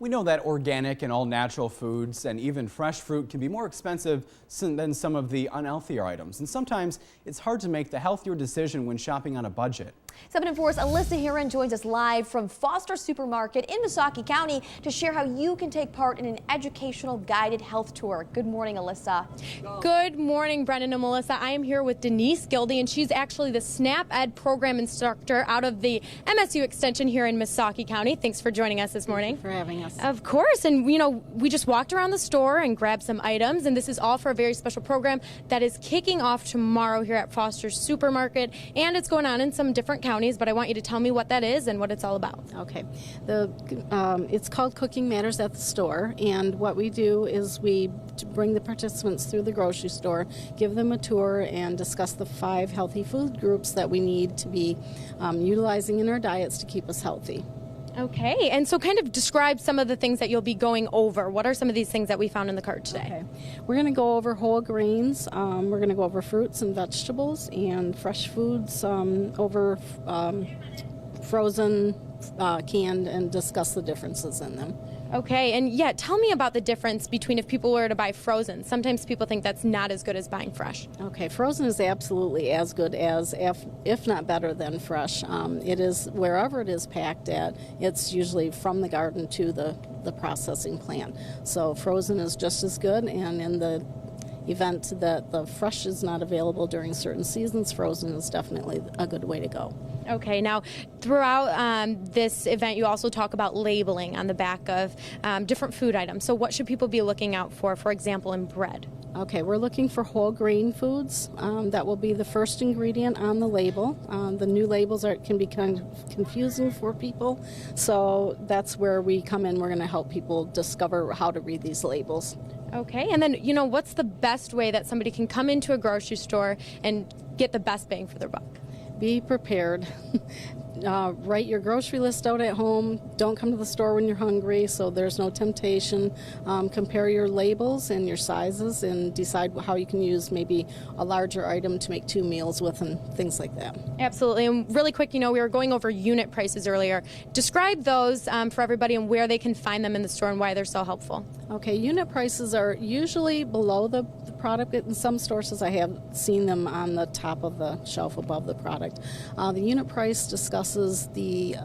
We know that organic and all natural foods and even fresh fruit can be more expensive than some of the unhealthier items. And sometimes it's hard to make the healthier decision when shopping on a budget. 7 and 4's Alyssa Heron joins us live from Foster Supermarket in Missaukee County to share how you can take part in an educational guided health tour. Good morning, Alyssa. Good morning, Brendan and Melissa. I am here with Denise Gildy, and she's actually the SNAP Ed program instructor out of the MSU Extension here in Missaukee County. Thanks for joining us this morning. Thank you for having us. Of course, and we just walked around the store and grabbed some items, and this is all for a very special program that is kicking off tomorrow here at Foster's Supermarket, and it's going on in some different counties, but I want you to tell me what that is and what it's all about. Okay. It's called Cooking Matters at the Store, and what we do is we bring the participants through the grocery store, give them a tour, and discuss the 5 healthy food groups that we need to be utilizing in our diets to keep us healthy. Okay, and so kind of describe some of the things that you'll be going over. What are some of these things that we found in the cart today? Okay. We're going to go over whole grains, we're going to go over fruits and vegetables, and fresh foods, over frozen, canned, and discuss the differences in them. Okay, and yeah, tell me about the difference between if people were to buy frozen. Sometimes people think that's not as good as buying fresh. Okay, frozen is absolutely as good as, if not better than fresh. It is, wherever it is packed at, it's usually from the garden to the processing plant. So frozen is just as good, and in the event that the fresh is not available during certain seasons, frozen is definitely a good way to go. Okay, now throughout this event you also talk about labeling on the back of different food items. So what should people be looking out for example, in bread? Okay, we're looking for whole grain foods. That will be the first ingredient on the label. The new labels can be kind of confusing for people, so that's where we come in. We're going to help people discover how to read these labels. Okay, and then, what's the best way that somebody can come into a grocery store and get the best bang for their buck? Be prepared. Write your grocery list out at home. Don't come to the store when you're hungry, so there's no temptation. Compare your labels and your sizes and decide how you can use maybe a larger item to make 2 meals with and things like that. Absolutely. And really quick, we were going over unit prices earlier. Describe those for everybody and where they can find them in the store and why they're so helpful. Okay, unit prices are usually below the product. In some stores I have seen them on the top of the shelf above the product. The unit price discusses the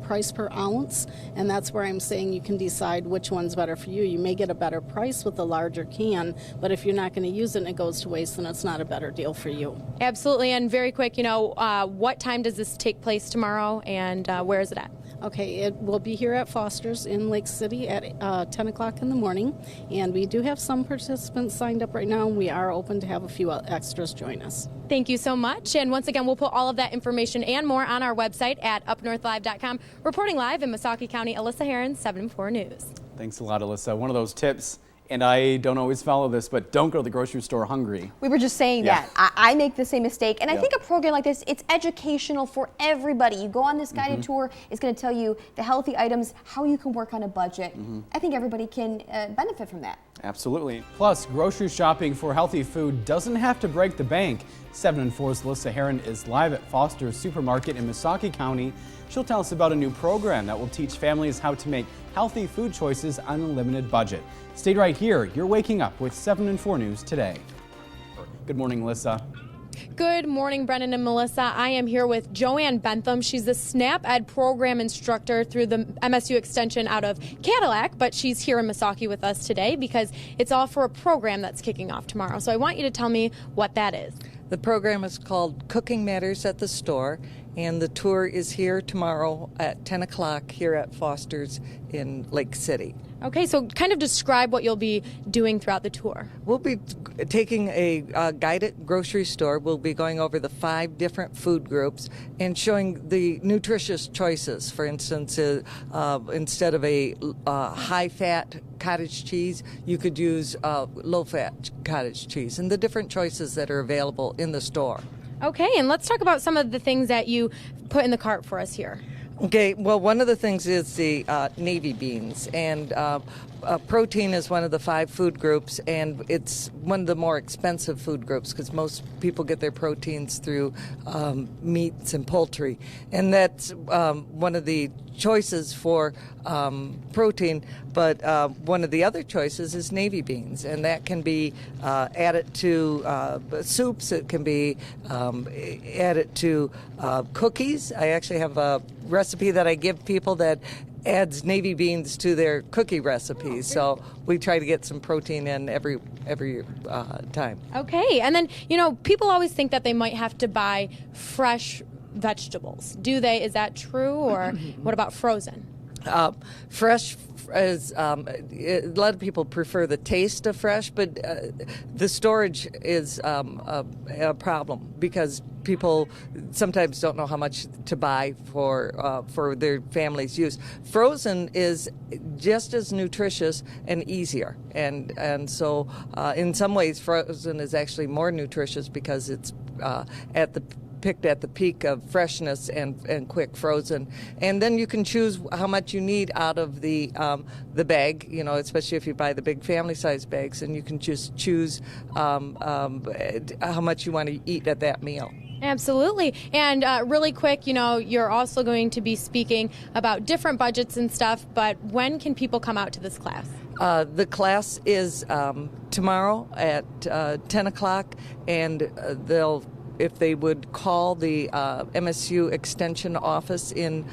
price per ounce, and that's where I'm saying you can decide which one's better for you. You may get a better price with the larger can, but if you're not going to use it and it goes to waste, then it's not a better deal for you. Absolutely. And very quick, what time does this take place tomorrow, and where is it at? Okay, it will be here at Foster's in Lake City at 10 o'clock in the morning, and we do have some participants signed up right now, and we are open to have a few extras join us. Thank you so much, and once again, we'll put all of that information and more on our website at UpNorthLive.com. Reporting live in Missaukee County, Alyssa Heron, 7 and 4 News. Thanks a lot, Alyssa. One of those tips, and I don't always follow this, but don't go to the grocery store hungry. We were just saying that. I make the same mistake. And I think a program like this, it's educational for everybody. You go on this guided tour, it's going to tell you the healthy items, how you can work on a budget. I think everybody can benefit from that. Absolutely. Plus, grocery shopping for healthy food doesn't have to break the bank. 7 and 4's Alyssa Heron is live at Foster's Supermarket in Missaukee County. She'll tell us about a new program that will teach families how to make healthy food choices on a limited budget. Stay right here. You're waking up with 7 and 4 News today. Good morning, Alyssa. Good morning, Brendan and Melissa. I am here with Joanne Bentham. She's the SNAP Ed program instructor through the MSU Extension out of Cadillac, but she's here in Missaukee with us today because it's all for a program that's kicking off tomorrow. So I want you to tell me what that is. The program is called Cooking Matters at the Store, and the tour is here tomorrow at 10 o'clock here at Foster's in Lake City. Okay, so kind of describe what you'll be doing throughout the tour. We'll be taking a guided grocery store. We'll be going over the 5 different food groups and showing the nutritious choices. For instance, instead of a high-fat cottage cheese, you could use low-fat cottage cheese, and the different choices that are available in the store. Okay, and let's talk about some of the things that you put in the cart for us here. Okay, well, one of the things is the navy beans, and protein is one of the 5 food groups, and it's one of the more expensive food groups because most people get their proteins through meats and poultry, and that's one of the choices for protein, but one of the other choices is navy beans, and that can be added to soups. It can be added to cookies. I actually have a recipe that I give people that adds navy beans to their cookie recipes. So we try to get some protein in every time. Okay, and then, people always think that they might have to buy fresh vegetables. Do they? Is that true? Or what about frozen? Fresh is a lot of people prefer the taste of fresh, but the storage is a problem because people sometimes don't know how much to buy for their family's use. Frozen is just as nutritious and easier, and so in some ways frozen is actually more nutritious because it's picked at the peak of freshness and quick frozen, and then you can choose how much you need out of the bag. Especially if you buy the big family size bags, and you can just choose how much you want to eat at that meal. Absolutely. And really quick, you're also going to be speaking about different budgets and stuff, but when can people come out to this class? The class is tomorrow at 10 o'clock, and if they would call the MSU Extension office in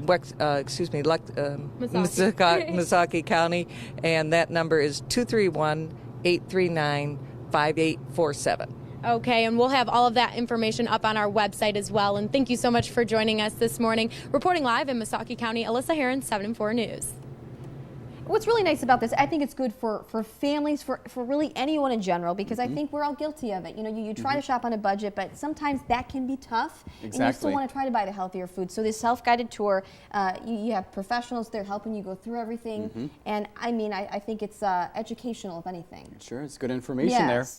Missaukee County, and that number is 231-839-5847. Okay, and we'll have all of that information up on our website as well. And thank you so much for joining us this morning. Reporting live in Missaukee County, Alyssa Heron, 7 and 4 News. What's really nice about this, I think it's good for families, for really anyone in general, because I think we're all guilty of it. You try to shop on a budget, but sometimes that can be tough, and you still want to try to buy the healthier food. So this self-guided tour, you have professionals there helping you go through everything, and I think it's educational, if anything. Sure, it's good information there.